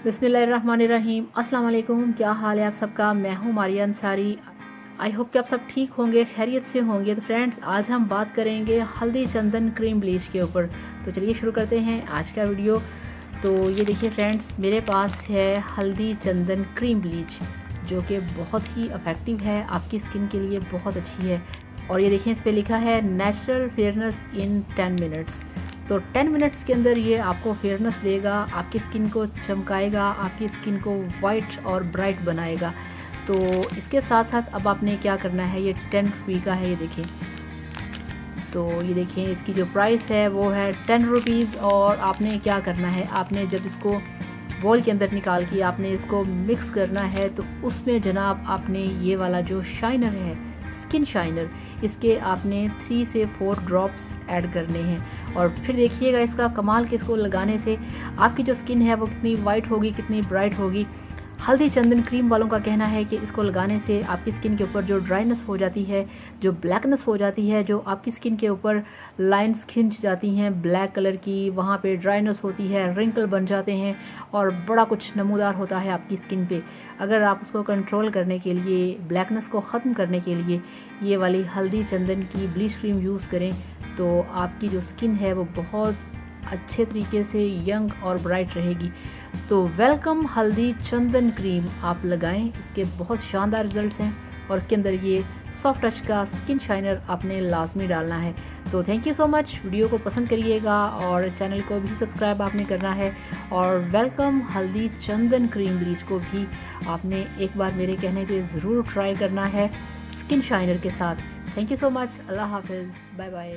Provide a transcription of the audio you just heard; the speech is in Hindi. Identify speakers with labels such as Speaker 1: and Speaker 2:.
Speaker 1: बिस्मिल्लाहिर्रहमानिर्रहीम। अस्सलाम वालेकुम। क्या हाल है आप सबका? मैं हूँ मारिया अंसारी। आई होप कि आप सब ठीक होंगे, खैरियत से होंगे। तो फ्रेंड्स, आज हम बात करेंगे हल्दी चंदन क्रीम ब्लीच के ऊपर। तो चलिए शुरू करते हैं आज का वीडियो। तो ये देखिए फ्रेंड्स, मेरे पास है हल्दी चंदन क्रीम ब्लीच, जो कि बहुत ही इफ़ेक्टिव है, आपकी स्किन के लिए बहुत अच्छी है। और ये देखिए, इस पर लिखा है नेचुरल फेयरनेस इन 10 मिनट्स। तो 10 मिनट्स के अंदर ये आपको फेयरनेस देगा, आपकी स्किन को चमकाएगा, आपकी स्किन को वाइट और ब्राइट बनाएगा। तो इसके साथ साथ अब आपने क्या करना है, ये 10 रुपये का है, ये देखें। तो ये देखें, इसकी जो प्राइस है वो है 10 रुपीज़। और आपने क्या करना है, आपने जब इसको बॉल के अंदर निकाल के आपने इसको मिक्स करना है, तो उसमें जनाब आपने ये वाला जो शाइनर है, स्किन शाइनर, इसके आपने 3 से 4 ड्रॉप्स ऐड करने हैं। और फिर देखिएगा इसका कमाल कि इसको लगाने से आपकी जो स्किन है वो कितनी वाइट होगी, कितनी ब्राइट होगी। हल्दी चंदन क्रीम वालों का कहना है कि इसको लगाने से आपकी स्किन के ऊपर जो ड्राइनेस हो जाती है, जो ब्लैकनेस हो जाती है, जो आपकी स्किन के ऊपर लाइंस खिंच जाती हैं ब्लैक कलर की, वहाँ पे ड्राइनेस होती है, रिंकल बन जाते हैं और बड़ा कुछ नमूदार होता है आपकी स्किन पे। अगर आप उसको कंट्रोल करने के लिए, ब्लैकनेस को ख़त्म करने के लिए ये वाली हल्दी चंदन की ब्लीच क्रीम यूज़ करें, तो आपकी जो स्किन है वो बहुत अच्छे तरीके से यंग और ब्राइट रहेगी। तो वेलकम हल्दी चंदन क्रीम आप लगाएं, इसके बहुत शानदार रिजल्ट्स हैं। और इसके अंदर ये सॉफ्ट टच का स्किन शाइनर आपने लाजमी डालना है। तो thank you so much. Video को पसंद करिएगा और चैनल को भी सब्सक्राइब आपने करना है। और वेलकम हल्दी चंदन क्रीम ब्लीच को भी आपने एक बार मेरे कहने पे ज़रूर ट्राई करना है स्किन शाइनर के साथ। Thank you so much. अल्लाह हाफिज़। Bye bye.